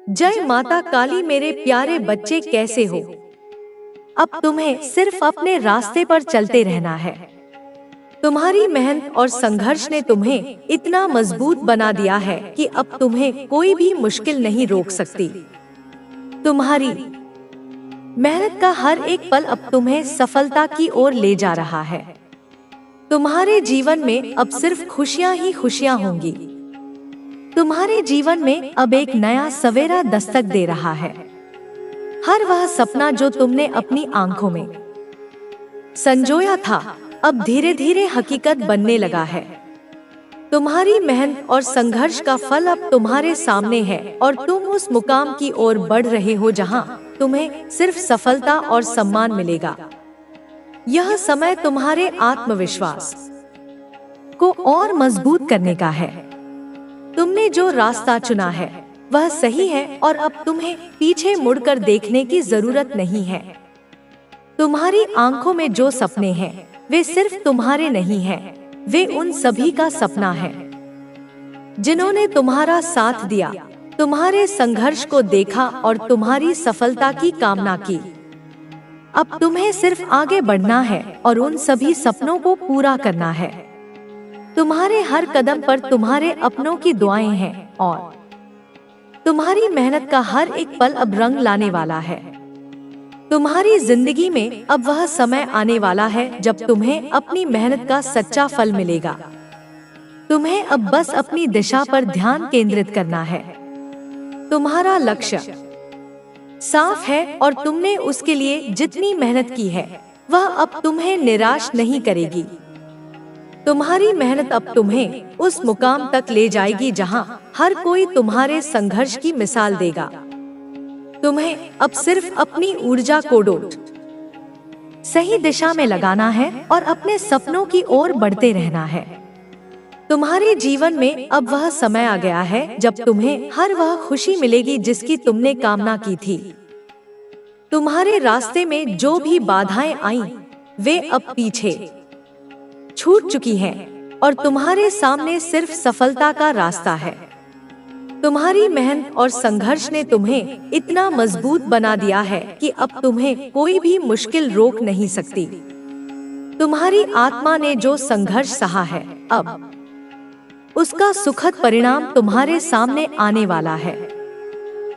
जय माता काली मेरे प्यारे बच्चे, कैसे हो? अब तुम्हें सिर्फ अपने रास्ते पर चलते रहना है। तुम्हारी मेहनत और संघर्ष ने तुम्हें इतना मजबूत बना दिया है कि अब तुम्हें कोई भी मुश्किल नहीं रोक सकती। तुम्हारी मेहनत का हर एक पल अब तुम्हें सफलता की ओर ले जा रहा है। तुम्हारे जीवन में अब सिर्फ खुशियां ही खुशियां होंगी। तुम्हारे जीवन में अब एक नया सवेरा दस्तक दे रहा है। हर वह सपना जो तुमने अपनी आंखों में संजोया था, अब धीरे धीरे हकीकत बनने लगा है। तुम्हारी मेहनत और संघर्ष का फल अब तुम्हारे सामने है और तुम उस मुकाम की ओर बढ़ रहे हो जहां तुम्हें सिर्फ सफलता और सम्मान मिलेगा। यह समय तुम्हारे आत्मविश्वास को और मजबूत करने का है। तुमने जो रास्ता चुना है वह सही है और अब तुम्हें पीछे मुड़कर देखने की जरूरत नहीं है। तुम्हारी आंखों में जो सपने हैं वे सिर्फ तुम्हारे नहीं हैं, वे उन सभी का सपना है जिन्होंने तुम्हारा साथ दिया, तुम्हारे संघर्ष को देखा और तुम्हारी सफलता की कामना की। अब तुम्हें सिर्फ आगे बढ़ना है और उन सभी सपनों को पूरा करना है। तुम्हारे हर कदम पर तुम्हारे अपनों की दुआएं हैं और तुम्हारी मेहनत का हर एक पल अब रंग लाने वाला है। तुम्हारी जिंदगी में अब वह समय आने वाला है जब तुम्हें अपनी मेहनत का सच्चा फल मिलेगा। तुम्हें अब बस अपनी दिशा पर ध्यान केंद्रित करना है। तुम्हारा लक्ष्य साफ है और तुमने उसके लिए जितनी मेहनत की है वह अब तुम्हें निराश नहीं करेगी। तुम्हारी मेहनत अब तुम्हें उस मुकाम तक ले जाएगी जहां हर कोई तुम्हारे संघर्ष की मिसाल देगा। तुम्हें अब सिर्फ अपनी ऊर्जा को डोट सही दिशा में लगाना है और अपने सपनों की ओर बढ़ते रहना है। तुम्हारे जीवन में अब वह समय आ गया है जब तुम्हें हर वह खुशी मिलेगी जिसकी तुमने कामना की थी। तुम्हारे रास्ते में जो भी बाधाएं आईं, वे अब पीछे छूट चुकी हैं और तुम्हारे सामने सिर्फ सफलता का रास्ता है। तुम्हारी मेहनत और संघर्ष ने तुम्हें इतना मजबूत बना दिया है कि अब तुम्हें कोई भी मुश्किल रोक नहीं सकती। तुम्हारी आत्मा ने जो संघर्ष सहा है, अब उसका सुखद परिणाम तुम्हारे सामने आने वाला है।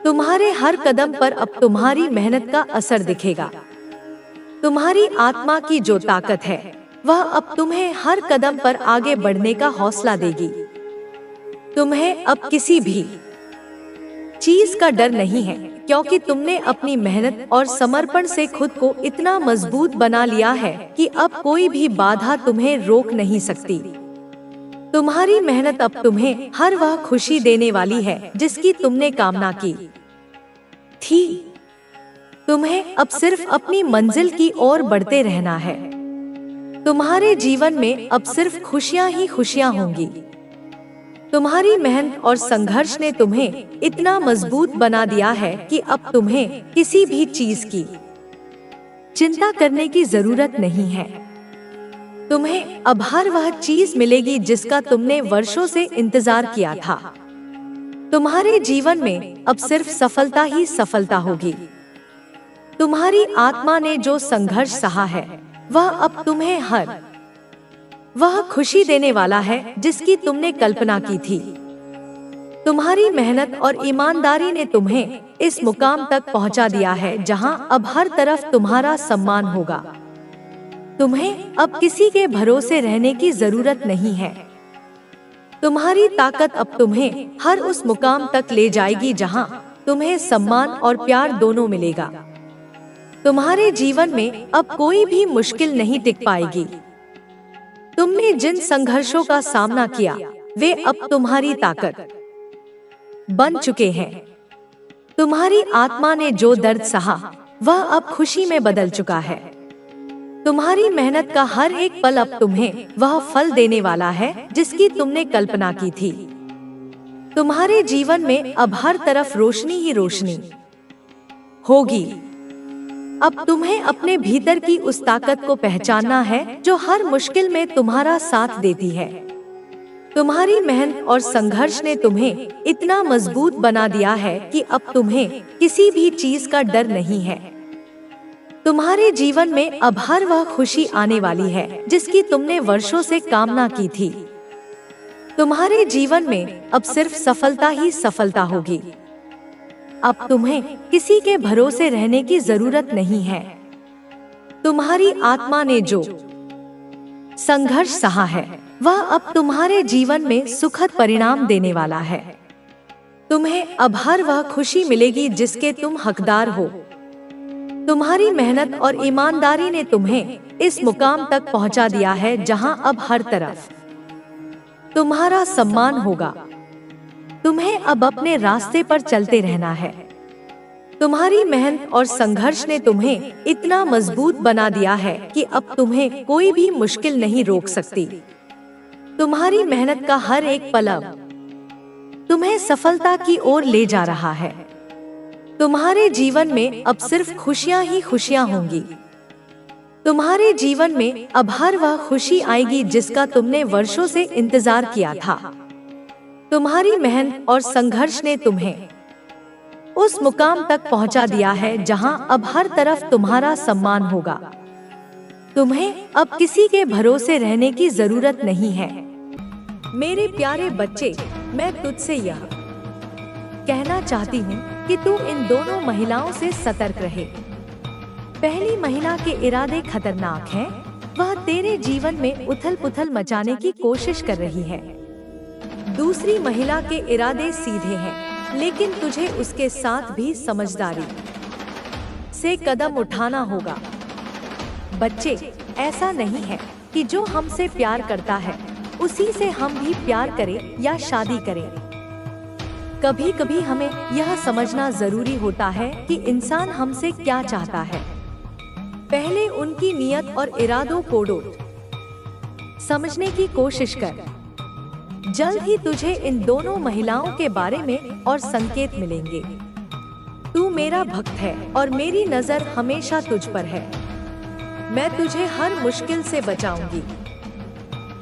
तुम्हारे हर कदम पर अब तुम्हारी मेहनत का असर दिखेगा। तुम्हारी आत्मा की जो ताकत है वह अब तुम्हें हर कदम पर आगे बढ़ने का हौसला देगी। तुम्हें अब किसी भी चीज का डर नहीं है, क्योंकि तुमने अपनी मेहनत और समर्पण से खुद को इतना मजबूत बना लिया है कि अब कोई भी बाधा तुम्हें रोक नहीं सकती। तुम्हारी मेहनत अब तुम्हें हर वह खुशी देने वाली है जिसकी तुमने कामना की थी। तुम्हें अब सिर्फ अपनी मंजिल की ओर बढ़ते रहना है। तुम्हारे जीवन में अब सिर्फ खुशियां ही खुशियां होंगी। तुम्हारी मेहनत और संघर्ष ने तुम्हें इतना मजबूत बना दिया है कि अब तुम्हें किसी भी चीज की चिंता करने की जरूरत नहीं है। तुम्हें अब हर वह चीज मिलेगी जिसका तुमने वर्षों से इंतजार किया था। तुम्हारे जीवन में अब सिर्फ सफलता ही सफलता होगी। तुम्हारी आत्मा ने जो संघर्ष सहा है वह अब तुम्हें हर वह खुशी देने वाला है जिसकी तुमने कल्पना की थी। तुम्हारी मेहनत और ईमानदारी ने तुम्हें इस मुकाम तक पहुंचा दिया है जहां अब हर तरफ तुम्हारा सम्मान होगा। तुम्हें अब किसी के भरोसे रहने की जरूरत नहीं है। तुम्हारी ताकत अब तुम्हें हर उस मुकाम तक ले जाएगी जहां तुम्हें सम्मान और प्यार दोनों मिलेगा। तुम्हारे जीवन में अब कोई भी मुश्किल नहीं टिक पाएगी। तुमने जिन संघर्षों का सामना किया वे अब तुम्हारी ताकत बन चुके हैं। तुम्हारी आत्मा ने जो दर्द सहा वह अब खुशी में बदल चुका है। तुम्हारी मेहनत का हर एक पल अब तुम्हें वह फल देने वाला है जिसकी तुमने कल्पना की थी। तुम्हारे जीवन में अब हर तरफ रोशनी ही रोशनी होगी। अब तुम्हें अपने भीतर की उस ताकत को पहचानना है जो हर मुश्किल में तुम्हारा साथ देती है। तुम्हारी मेहनत और संघर्ष ने तुम्हें इतना मजबूत बना दिया है कि अब तुम्हें किसी भी चीज का डर नहीं है। तुम्हारे जीवन में अब हर वह खुशी आने वाली है जिसकी तुमने वर्षों से कामना की थी। तुम्हारे जीवन में अब सिर्फ सफलता ही सफलता होगी। अब तुम्हें किसी के भरोसे रहने की जरूरत नहीं है। तुम्हारी आत्मा ने जो संघर्ष सहा है वह अब तुम्हारे जीवन में सुखद परिणाम देने वाला है। तुम्हें अब हर वह खुशी मिलेगी जिसके तुम हकदार हो। तुम्हारी मेहनत और ईमानदारी ने तुम्हें इस मुकाम तक पहुंचा दिया है जहां अब हर तरफ तुम्हारा सम्मान होगा। तुम्हें अब अपने रास्ते पर चलते रहना है। तुम्हारी मेहनत और संघर्ष ने तुम्हें इतना मजबूत बना दिया है कि अब तुम्हें कोई भी मुश्किल नहीं रोक सकती। तुम्हारी मेहनत का हर एक पल अब तुम्हें सफलता की ओर ले जा रहा है। तुम्हारे जीवन में अब सिर्फ खुशियां ही खुशियां होंगी। तुम्हारे जीवन में अब हर वह खुशी आएगी जिसका तुमने वर्षों से इंतजार किया था। तुम्हारी मेहनत और संघर्ष ने तुम्हें उस मुकाम तक पहुंचा दिया है जहां अब हर तरफ तुम्हारा सम्मान होगा। तुम्हें अब किसी के भरोसे रहने की जरूरत नहीं है। मेरे प्यारे बच्चे, मैं तुझसे यह कहना चाहती हूँ कि तू इन दोनों महिलाओं से सतर्क रहे। पहली महिला के इरादे खतरनाक हैं। वह तेरे जीवन में उथल पुथल मचाने की कोशिश कर रही है। दूसरी महिला के इरादे सीधे हैं, लेकिन तुझे उसके साथ भी समझदारी से कदम उठाना होगा। बच्चे, ऐसा नहीं है कि जो हमसे प्यार करता है उसी से हम भी प्यार करें या शादी करें। कभी कभी हमें यह समझना जरूरी होता है कि इंसान हमसे क्या चाहता है। पहले उनकी नियत और इरादों को समझने की कोशिश कर। जल्द ही तुझे इन दोनों महिलाओं के बारे में और संकेत मिलेंगे। तू मेरा भक्त है और मेरी नजर हमेशा तुझ पर है। मैं तुझे हर मुश्किल से बचाऊंगी।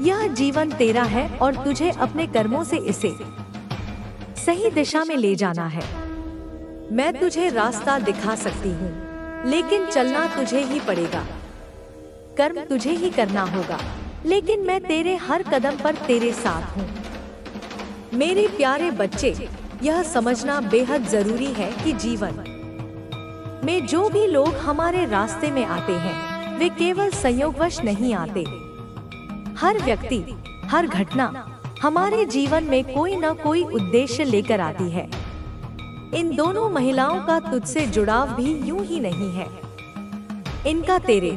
यह जीवन तेरा है और तुझे अपने कर्मों से इसे सही दिशा में ले जाना है। मैं तुझे रास्ता दिखा सकती हूँ, लेकिन चलना तुझे ही पड़ेगा। कर्म तुझे ही करना होगा, लेकिन मैं तेरे हर कदम पर तेरे साथ हूँ। मेरे प्यारे बच्चे, यह समझना बेहद जरूरी है कि जीवन में जो भी लोग हमारे रास्ते में आते हैं वे केवल संयोगवश नहीं आते। हर व्यक्ति, हर घटना हमारे जीवन में कोई न कोई उद्देश्य लेकर आती है। इन दोनों महिलाओं का तुझसे जुड़ाव भी यूं ही नहीं है। इनका तेरे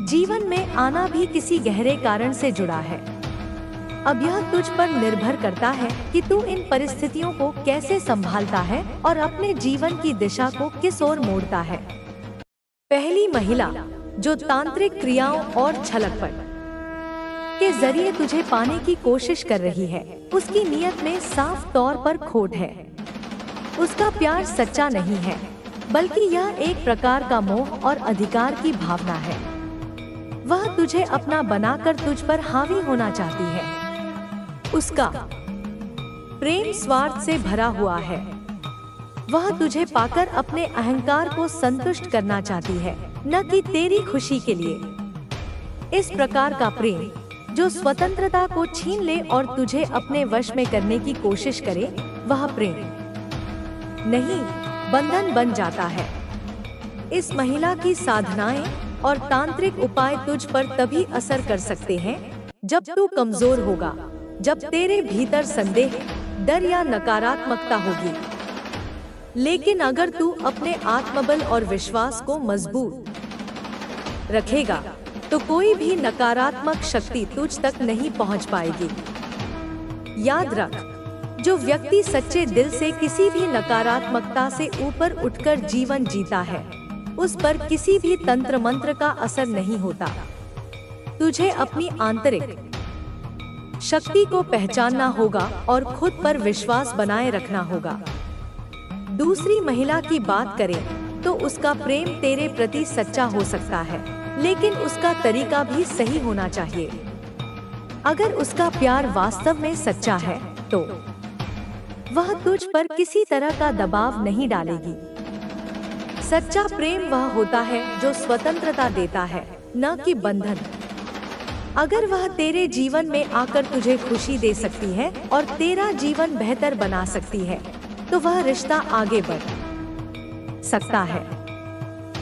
जीवन में आना भी किसी गहरे कारण से जुड़ा है। अब यह तुझ पर निर्भर करता है कि तू इन परिस्थितियों को कैसे संभालता है और अपने जीवन की दिशा को किस ओर मोड़ता है। पहली महिला जो तांत्रिक क्रियाओं और छलकपट के जरिए तुझे पाने की कोशिश कर रही है, उसकी नियत में साफ तौर पर खोट है। उसका प्यार सच्चा नहीं है, बल्कि यह एक प्रकार का मोह और अधिकार की भावना है। वह तुझे अपना बनाकर तुझ पर हावी होना चाहती है। उसका प्रेम स्वार्थ से भरा हुआ है। वह तुझे पाकर अपने अहंकार को संतुष्ट करना चाहती है, न कि तेरी खुशी के लिए। इस प्रकार का प्रेम जो स्वतंत्रता को छीन ले और तुझे अपने वश में करने की कोशिश करे, वह प्रेम नहीं, बंधन बन जाता है। इस महिला की साधनाएं और तांत्रिक उपाय तुझ पर तभी असर कर सकते हैं जब तू कमजोर होगा, जब तेरे भीतर संदेह, डर या नकारात्मकता होगी। लेकिन अगर तू अपने आत्मबल और विश्वास को मजबूत रखेगा तो कोई भी नकारात्मक शक्ति तुझ तक नहीं पहुंच पाएगी। याद रख, जो व्यक्ति सच्चे दिल से किसी भी नकारात्मकता से ऊपर उठकर जीवन जीता है, उस पर किसी भी तंत्र मंत्र का असर नहीं होता। तुझे अपनी आंतरिक शक्ति को पहचानना होगा और खुद पर विश्वास बनाए रखना होगा। दूसरी महिला की बात करें तो उसका प्रेम तेरे प्रति सच्चा हो सकता है, लेकिन उसका तरीका भी सही होना चाहिए। अगर उसका प्यार वास्तव में सच्चा है तो वह तुझ पर किसी तरह का दबाव नहीं डालेगी। सच्चा प्रेम वह होता है जो स्वतंत्रता देता है, न कि बंधन। अगर वह तेरे जीवन में आकर तुझे खुशी दे सकती है और तेरा जीवन बेहतर बना सकती है, तो वह रिश्ता आगे बढ़ सकता है।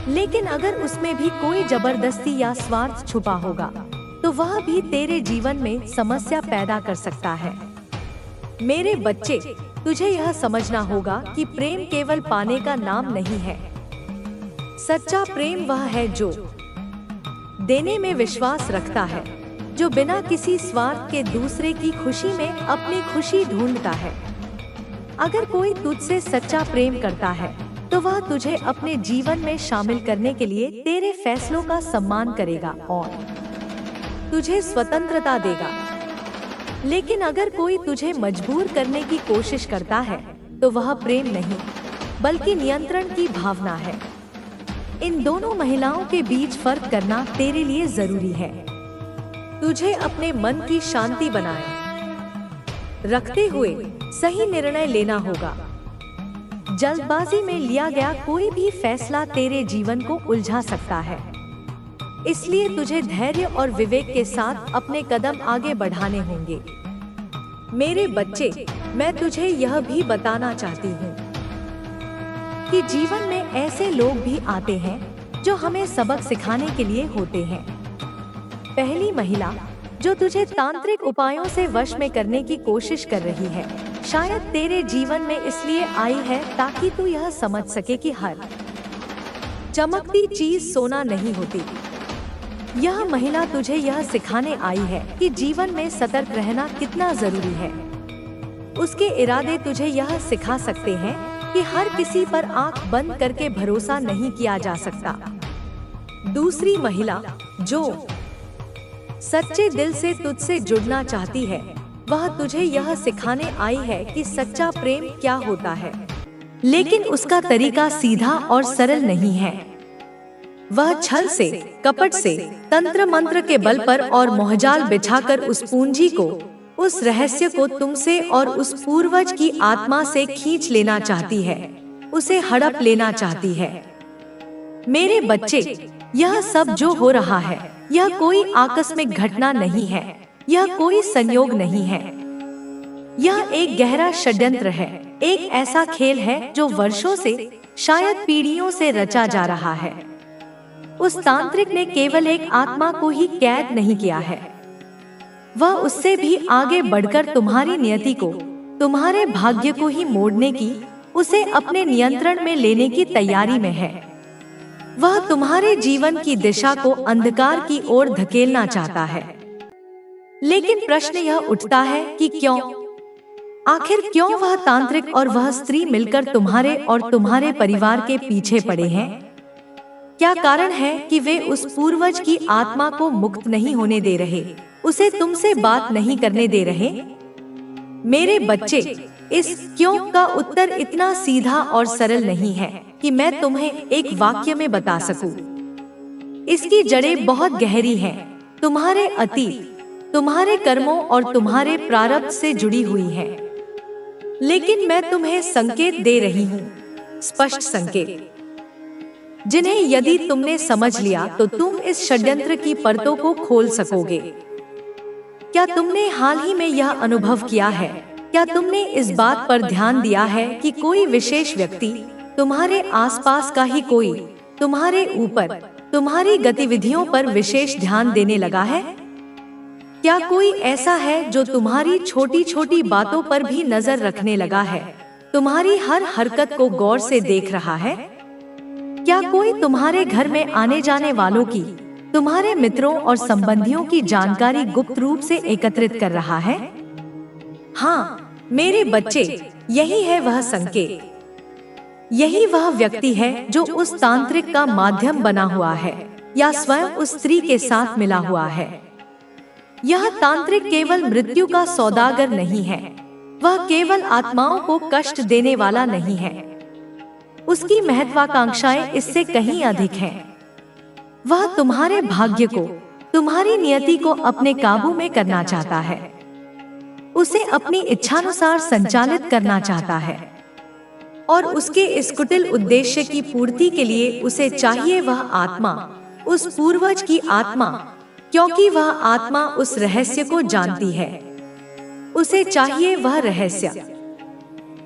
लेकिन अगर उसमें भी कोई जबरदस्ती या स्वार्थ छुपा होगा, तो वह भी तेरे जीवन में समस्या पैदा कर सकता है। मेरे बच्चे, तुझे यह समझना होगा कि प्रेम केवल पाने का नाम नहीं है। सच्चा प्रेम वह है जो देने में विश्वास रखता है, जो बिना किसी स्वार्थ के दूसरे की खुशी में अपनी खुशी ढूंढता है। अगर कोई तुझसे सच्चा प्रेम करता है, तो वह तुझे अपने जीवन में शामिल करने के लिए तेरे फैसलों का सम्मान करेगा और तुझे स्वतंत्रता देगा। लेकिन अगर कोई तुझे मजबूर करने की कोशिश करता है, तो वह प्रेम नहीं, बल्कि नियंत्रण की भावना है। इन दोनों महिलाओं के बीच फर्क करना तेरे लिए जरूरी है। तुझे अपने मन की शांति बनाए रखते हुए सही निर्णय लेना होगा। जल्दबाजी में लिया गया कोई भी फैसला तेरे जीवन को उलझा सकता है। इसलिए तुझे धैर्य और विवेक के साथ अपने कदम आगे बढ़ाने होंगे। मेरे बच्चे, मैं तुझे यह भी बताना चाहती हूँ कि जीवन में ऐसे लोग भी आते हैं जो हमें सबक सिखाने के लिए होते हैं। पहली महिला जो तुझे तांत्रिक उपायों से वश में करने की कोशिश कर रही है, शायद तेरे जीवन में इसलिए आई है ताकि तू यह समझ सके कि हर चमकती चीज सोना नहीं होती। यह महिला तुझे यह सिखाने आई है कि जीवन में सतर्क रहना कितना जरूरी है। उसके इरादे तुझे यह सिखा सकते हैं कि हर किसी पर आंख बंद करके भरोसा नहीं किया जा सकता। दूसरी महिला जो सच्चे दिल से तुझसे जुड़ना चाहती है, वह तुझे यह सिखाने आई है कि सच्चा प्रेम क्या होता है, लेकिन उसका तरीका सीधा और सरल नहीं है। वह छल से, कपट से, तंत्र मंत्र के बल पर और मोहजाल बिछाकर उस पूंजी को, उस रहस्य को तुमसे और उस पूर्वज की आत्मा से खींच लेना चाहती है, उसे हड़प लेना चाहती है। मेरे बच्चे, यह सब जो हो रहा है, यह कोई आकस्मिक घटना नहीं है, यह कोई संयोग नहीं है। यह एक गहरा षड्यंत्र है, एक ऐसा खेल है जो वर्षों से, शायद पीढ़ियों से रचा जा रहा है। उस तांत्रिक ने केवल एक आत्मा को ही कैद नहीं किया है, वह उससे भी आगे बढ़कर तुम्हारी नियति को, तुम्हारे भाग्य को ही मोड़ने की, उसे अपने नियंत्रण में लेने की तैयारी में है। वह तुम्हारे जीवन की दिशा को अंधकार की ओर धकेलना चाहता है। लेकिन प्रश्न यह उठता है कि क्यों? आखिर क्यों वह तांत्रिक और वह स्त्री मिलकर तुम्हारे और तुम्हारे परिवार के पीछे पड़े हैं? क्या कारण है कि वे उस पूर्वज की आत्मा को मुक्त नहीं होने दे रहे, उसे तुमसे बात नहीं करने दे रहे? मेरे बच्चे, इस क्यों का उत्तर इतना सीधा और सरल नहीं है कि मैं तुम्हें एक वाक्य में बता सकूं। इसकी जड़ें बहुत गहरी हैं, तुम्हारे अतीत, तुम्हारे कर्मों और तुम्हारे प्रारब्ध से जुड़ी हुई हैं। लेकिन मैं तुम्हें संकेत दे रही हूँ, स्पष्ट संकेत, जिन्हें यदि तुमने समझ लिया तो तुम इस षड्यंत्र की परतों को खोल सकोगे। क्या तुमने हाल ही में यह अनुभव किया है? क्या तुमने इस बात पर ध्यान दिया है कि कोई विशेष व्यक्ति, तुम्हारे आसपास का ही कोई, तुम्हारे ऊपर, तुम्हारी गतिविधियों पर विशेष ध्यान देने लगा है? क्या कोई ऐसा है जो तुम्हारी छोटी छोटी बातों पर भी नजर रखने लगा है, तुम्हारी हर हरकत को गौर से देख रहा है? क्या कोई तुम्हारे घर में आने जाने वालों की, तुम्हारे मित्रों और संबंधियों की जानकारी गुप्त रूप से एकत्रित कर रहा है? हाँ मेरे बच्चे, यही है वह संकेत। यही वह व्यक्ति है जो उस तांत्रिक का माध्यम बना हुआ है या स्वयं उस स्त्री के साथ मिला हुआ है। यह तांत्रिक केवल मृत्यु का सौदागर नहीं है, वह केवल आत्माओं को कष्ट देने वाला नहीं है। उसकी महत्वाकांक्षाएं इससे कहीं अधिक हैं। वह तुम्हारे भाग्य को, तुम्हारी नियति को अपने काबू में करना चाहता है, उसे अपनी इच्छानुसार संचालित करना चाहता है, और उसके इस कुटिल उद्देश्य की पूर्ति के लिए उसे चाहिए वह आत्मा, उस पूर्वज की आत्मा, क्योंकि वह आत्मा उस रहस्य को जानती है। उसे चाहिए वह रहस्य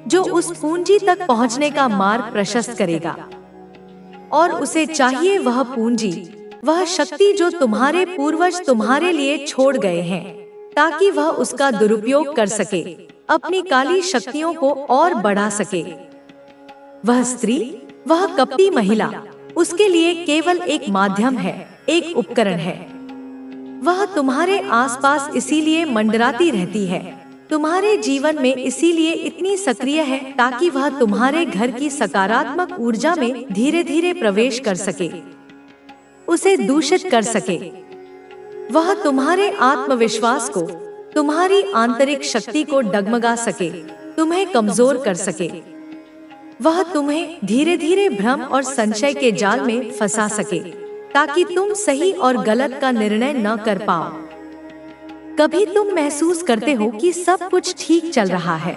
जो उस पूंजी तक पहुंचने का मार्ग प्रशस्त करेगा, और उसे चाहिए वह पूंजी, वह शक्ति जो तुम्हारे पूर्वज तुम्हारे लिए छोड़ गए हैं, ताकि वह उसका दुरुपयोग कर सके, अपनी काली शक्तियों को और बढ़ा सके। वह स्त्री, वह कपटी महिला उसके लिए केवल एक माध्यम है, एक उपकरण है। वह तुम्हारे आसपास इसीलिए मंडराती रहती है, तुम्हारे जीवन में इसीलिए इतनी सक्रिय है, ताकि वह तुम्हारे घर की सकारात्मक ऊर्जा में धीरे धीरे प्रवेश कर सके, उसे दूषित कर सके। वह तुम्हारे आत्मविश्वास को, तुम्हारी आंतरिक शक्ति को डगमगा सके, तुम्हें कमजोर कर सके। वह तुम्हें धीरे धीरे भ्रम और संशय के जाल में फंसा सके, ताकि तुम सही और गलत का निर्णय न कर पाओ। कभी तुम महसूस करते हो कि सब कुछ ठीक चल रहा है,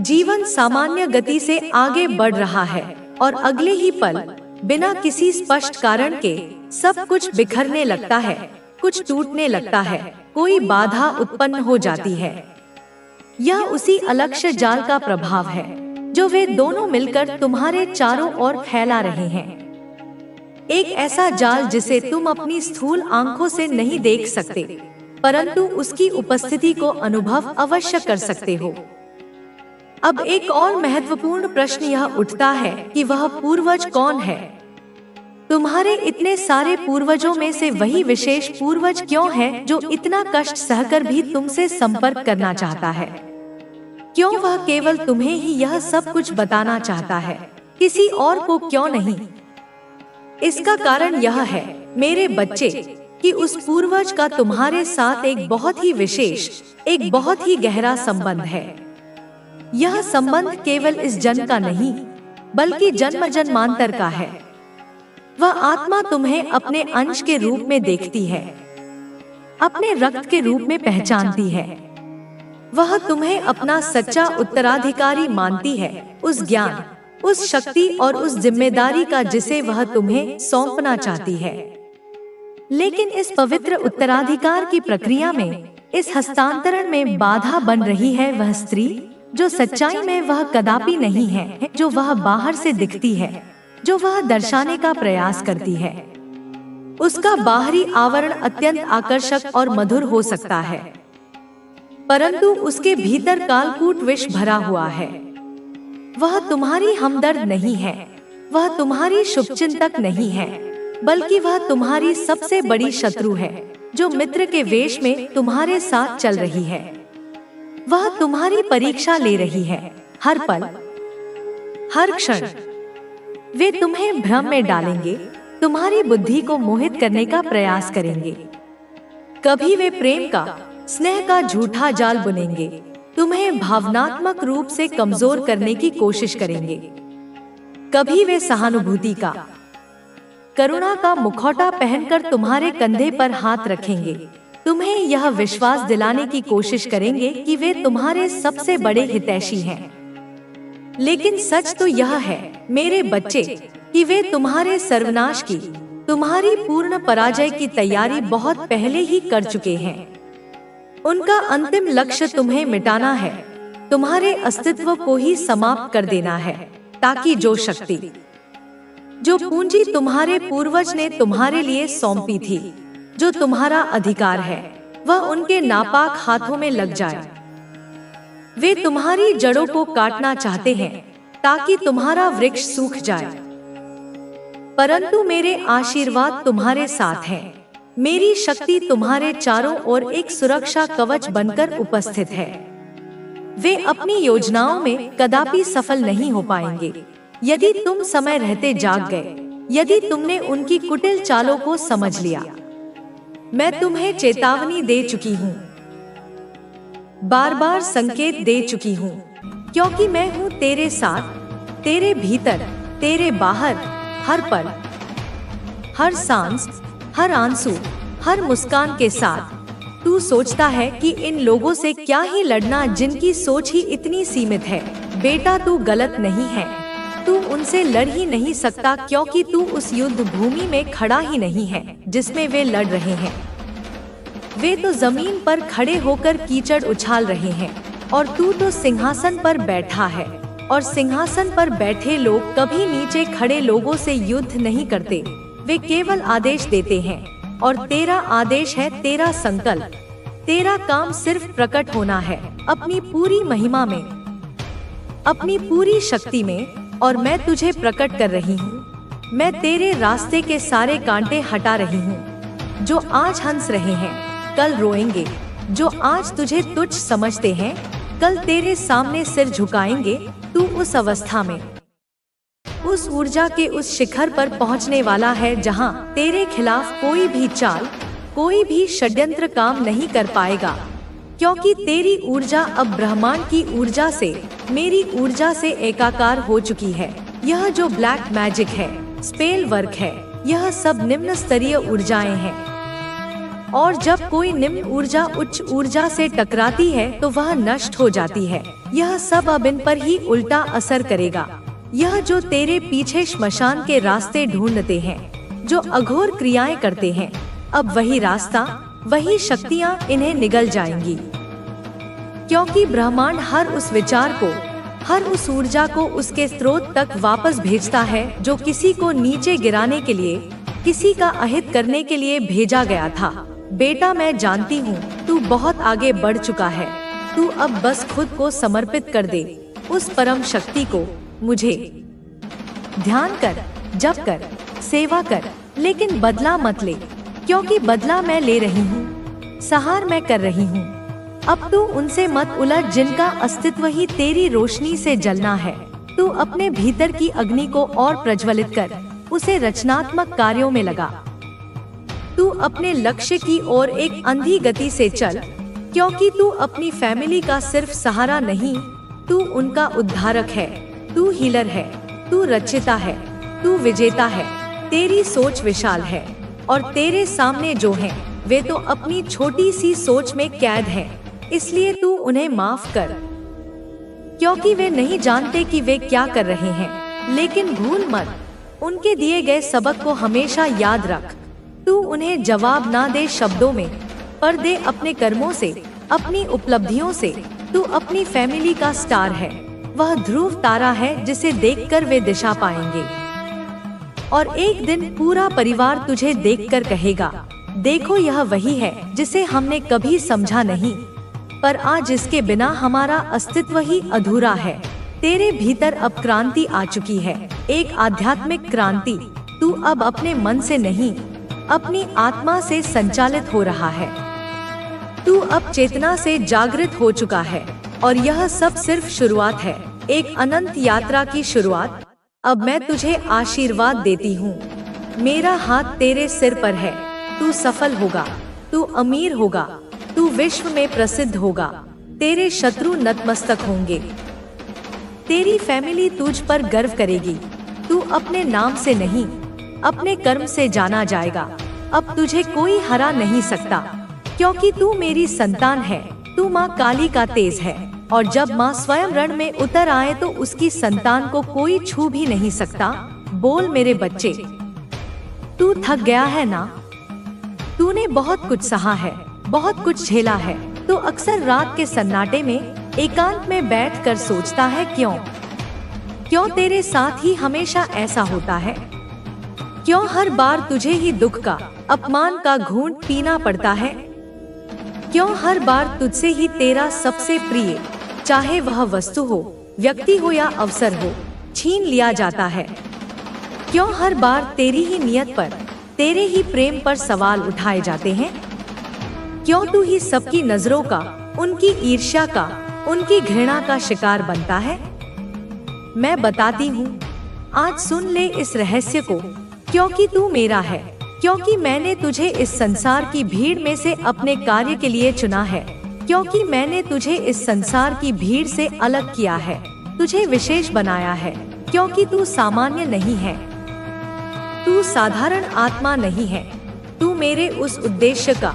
जीवन सामान्य गति से आगे बढ़ रहा है, और अगले ही पल बिना किसी स्पष्ट कारण के सब कुछ बिखरने लगता है, कुछ टूटने लगता है, कोई बाधा उत्पन्न हो जाती है। यह उसी अलक्ष्य जाल का प्रभाव है जो वे दोनों मिलकर तुम्हारे चारों ओर फैला रहे हैं। एक ऐसा जाल जिसे तुम अपनी स्थूल आंखों से नहीं देख सकते, परंतु उसकी उपस्थिति को अनुभव अवश्य कर सकते हो। अब एक और महत्वपूर्ण प्रश्न यह उठता है कि वह पूर्वज कौन है? तुम्हारे इतने सारे पूर्वजों में से वही विशेष पूर्वज क्यों है जो इतना कष्ट सहकर भी तुमसे संपर्क करना चाहता है? क्यों वह केवल तुम्हें ही यह सब कुछ बताना चाहता है, किसी और को क्यों नहीं? इसका कारण यह है, मेरे बच्चे, कि उस पूर्वज का तुम्हारे साथ एक बहुत ही विशेष, एक बहुत ही गहरा संबंध है। यह संबंध केवल इस जन्म का नहीं, बल्कि जन्म जन्मांतर का है। वह आत्मा तुम्हें अपने अंश के रूप में देखती है, अपने रक्त के रूप में पहचानती है। वह तुम्हें अपना सच्चा उत्तराधिकारी मानती है, उस ज्ञान, उस शक्ति और उस जिम्मेदारी का जिसे वह तुम्हें सौंपना चाहती है। लेकिन इस पवित्र उत्तराधिकार की प्रक्रिया में, इस हस्तांतरण में बाधा बन रही है वह स्त्री, जो सच्चाई में वह कदापि नहीं है जो वह बाहर से दिखती है, जो वह दर्शाने का प्रयास करती है। उसका बाहरी आवरण अत्यंत आकर्षक और मधुर हो सकता है, परंतु उसके भीतर कालकूट विष भरा हुआ है। वह तुम्हारी हमदर्द नहीं है, वह तुम्हारी शुभचिंतक नहीं है, बल्कि वह तुम्हारी सबसे बड़ी शत्रु है, जो मित्र के वेश में तुम्हारे साथ चल रही है। वह तुम्हारी परीक्षा ले रही है, हर पल, हर क्षण। वे तुम्हें भ्रम में डालेंगे, तुम्हारी बुद्धि को मोहित करने का प्रयास करेंगे। कभी वे प्रेम का, स्नेह का झूठा जाल बुनेंगे, तुम्हें भावनात्मक रूप से कमजोर करने की कोशिश करेंगे। कभी वे सहानुभूति का, करुणा का मुखौटा पहनकर तुम्हारे कंधे पर हाथ रखेंगे, तुम्हें यह विश्वास दिलाने की कोशिश करेंगे कि वे तुम्हारे सबसे बड़े हितैषी हैं। लेकिन सच तो यह है, मेरे बच्चे, कि वे तुम्हारे सर्वनाश की, तुम्हारी पूर्ण पराजय की तैयारी बहुत पहले ही कर चुके हैं। उनका अंतिम लक्ष्य तुम्हें मिटाना है, तुम्हारे अस्तित्व को ही समाप्त कर देना है, ताकि जो शक्ति, जो पूंजी तुम्हारे पूर्वज ने तुम्हारे लिए सौंपी थी, जो तुम्हारा अधिकार है, वह उनके नापाक हाथों में लग जाए। वे तुम्हारी जड़ों को काटना चाहते हैं, ताकि तुम्हारा वृक्ष सूख जाए। परंतु मेरे आशीर्वाद तुम्हारे साथ हैं। मेरी शक्ति तुम्हारे चारों ओर एक सुरक्षा कवच बनकर उपस्थित है। वे अपनी योजनाओं में कदापि सफल नहीं हो पाएंगे यदि तुम समय रहते जाग गए, यदि तुमने उनकी कुटिल चालों को समझ लिया। मैं तुम्हें चेतावनी दे चुकी हूँ, बार बार संकेत दे चुकी हूँ, क्योंकि मैं हूँ तेरे साथ, तेरे भीतर, तेरे बाहर, हर पल, हर सांस, हर आंसू, हर मुस्कान के साथ तू सोचता है कि इन लोगों से क्या ही लड़ना जिनकी सोच ही इतनी सीमित है। बेटा तू गलत नहीं है, तू उनसे लड़ ही नहीं सकता क्योंकि तू उस युद्ध भूमि में खड़ा ही नहीं है जिसमें वे लड़ रहे हैं। वे तो जमीन पर खड़े होकर कीचड़ उछाल रहे हैं और तू तो सिंहासन पर बैठा है, और सिंहासन पर बैठे लोग कभी नीचे खड़े लोगों से युद्ध नहीं करते, वे केवल आदेश देते हैं। और तेरा आदेश है तेरा संकल्प, तेरा काम सिर्फ प्रकट होना है अपनी पूरी महिमा में, अपनी पूरी शक्ति में। और मैं तुझे प्रकट कर रही हूँ। मैं तेरे रास्ते के सारे कांटे हटा रही हूँ। जो आज हंस रहे हैं कल रोएंगे, जो आज तुझे तुच्छ समझते हैं कल तेरे सामने सिर झुकाएंगे। तू उस अवस्था में, उस ऊर्जा के उस शिखर पर पहुंचने वाला है जहां तेरे खिलाफ कोई भी चाल, कोई भी षड्यंत्र काम नहीं कर पाएगा, क्योंकि तेरी ऊर्जा अब ब्रह्मांड की ऊर्जा से, मेरी ऊर्जा से एकाकार हो चुकी है। यह जो ब्लैक मैजिक है, स्पेल वर्क है, यह सब निम्न स्तरीय ऊर्जाएं हैं। और जब कोई निम्न ऊर्जा उच्च ऊर्जा से टकराती है तो वह नष्ट हो जाती है। यह सब अब इन पर ही उल्टा असर करेगा। यह जो तेरे पीछे श्मशान के रास्ते ढूंढते हैं, जो अघोर क्रियाएं करते हैं, अब वही रास्ता, वही शक्तियां इन्हें निगल जाएंगी, क्योंकि ब्रह्मांड हर उस विचार को, हर उस ऊर्जा को उसके स्रोत तक वापस भेजता है जो किसी को नीचे गिराने के लिए, किसी का अहित करने के लिए भेजा गया था। बेटा मैं जानती हूँ तू बहुत आगे बढ़ चुका है। तू अब बस खुद को समर्पित कर दे उस परम शक्ति को। मुझे ध्यान कर, जप कर, सेवा कर, लेकिन बदला मत ले, क्योंकि बदला मैं ले रही हूँ, सहार मैं कर रही हूँ। अब तू उनसे मत उलझ जिनका अस्तित्व ही तेरी रोशनी से जलना है। तू अपने भीतर की अग्नि को और प्रज्वलित कर, उसे रचनात्मक कार्यों में लगा। तू अपने लक्ष्य की ओर एक अंधी गति से चल, क्योंकि तू अपनी फैमिली का सिर्फ सहारा नहीं, तू उनका उद्धारक है, तू हीलर है, तू रचिता है, तू विजेता है। तेरी सोच विशाल है और तेरे सामने जो हैं, वे तो अपनी छोटी सी सोच में कैद हैं। इसलिए तू उन्हें माफ कर, क्योंकि वे नहीं जानते कि वे क्या कर रहे हैं। लेकिन भूल मत, उनके दिए गए सबक को हमेशा याद रख। तू उन्हें जवाब ना दे शब्दों में, पर दे अपने कर्मों से, अपनी उपलब्धियों से। तू अपनी फैमिली का स्टार है, वह ध्रुव तारा है जिसे देखकर वे दिशा पाएंगे। और एक दिन पूरा परिवार तुझे देखकर कहेगा, देखो यह वही है जिसे हमने कभी समझा नहीं, पर आज इसके बिना हमारा अस्तित्व ही अधूरा है। तेरे भीतर अब क्रांति आ चुकी है, एक आध्यात्मिक क्रांति। तू अब अपने मन से नहीं, अपनी आत्मा से संचालित हो रहा है। तू अब चेतना से जागृत हो चुका है और यह सब सिर्फ शुरुआत है, एक अनंत यात्रा की शुरुआत। अब मैं तुझे आशीर्वाद देती हूँ। मेरा हाथ तेरे सिर पर है। तू सफल होगा, तू अमीर होगा, तू विश्व में प्रसिद्ध होगा। तेरे शत्रु नतमस्तक होंगे। तेरी फैमिली तुझ पर गर्व करेगी। तू अपने नाम से नहीं, अपने कर्म से जाना जाएगा। अब तुझे कोई हरा नहीं सकता, क्योंकि तू मेरी संतान है। तू माँ काली का तेज है, और जब माँ स्वयं रण में उतर आए तो उसकी संतान को कोई छू भी नहीं सकता। बोल मेरे बच्चे, तू थक गया है ना? तूने बहुत कुछ सहा है, बहुत कुछ झेला है। तो अक्सर रात के सन्नाटे में एकांत में बैठकर सोचता है, क्यों तेरे साथ ही हमेशा ऐसा होता है? क्यों हर बार तुझे ही दुख का, अपमान का घूंट पीना पड़ता है? क्यों हर बार तुझसे ही तेरा सबसे प्रिय, चाहे वह वस्तु हो, व्यक्ति हो या अवसर हो, छीन लिया जाता है? क्यों हर बार तेरी ही नियत पर, तेरे ही प्रेम पर सवाल उठाए जाते हैं? क्यों तू ही सबकी नजरों का, उनकी ईर्ष्या का, उनकी घृणा का शिकार बनता है? मैं बताती हूँ, आज सुन ले इस रहस्य को, क्योंकि तू मेरा है, क्योंकि मैंने तुझे इस संसार की भीड़ में से अपने कार्य के लिए चुना है, क्योंकि मैंने तुझे इस संसार की भीड़ से अलग किया है, तुझे विशेष बनाया है, क्योंकि तू सामान्य नहीं है, तू साधारण आत्मा नहीं है, तू मेरे उस उद्देश्य का,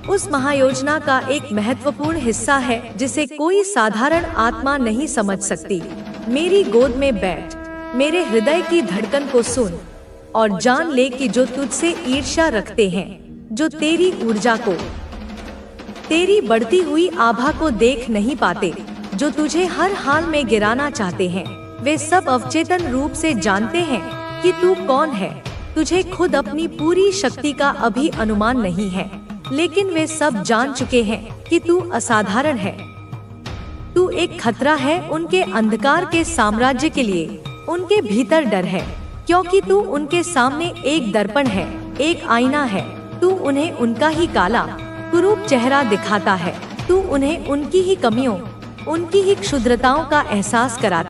उस महायोजना का एक महत्वपूर्ण हिस्सा है जिसे कोई साधारण आत्मा नहीं समझ सकती। मेरी गोद में बैठ, मेरे हृदय की धड़कन को सुन और जान ले कि जो तुझसे ईर्ष्या रखते हैं, जो तेरी ऊर्जा को, तेरी बढ़ती हुई आभा को देख नहीं पाते, जो तुझे हर हाल में गिराना चाहते हैं, वे सब अवचेतन रूप से जानते हैं कि तू कौन है। तुझे खुद अपनी पूरी शक्ति का अभी अनुमान नहीं है, लेकिन वे सब जान चुके हैं कि तू असाधारण है। तू एक खतरा है उनके अंधकार के साम्राज्य के लिए। उनके भीतर डर है, क्योंकि तू उनके सामने एक दर्पण है, एक आईना है। तू उन्हें उनका ही काला, कुरूप चेहरा दिखाता है। तू उन्हें उनकी ही कमियों, उनकी ही क्षुद्रताओं का एहसास कराता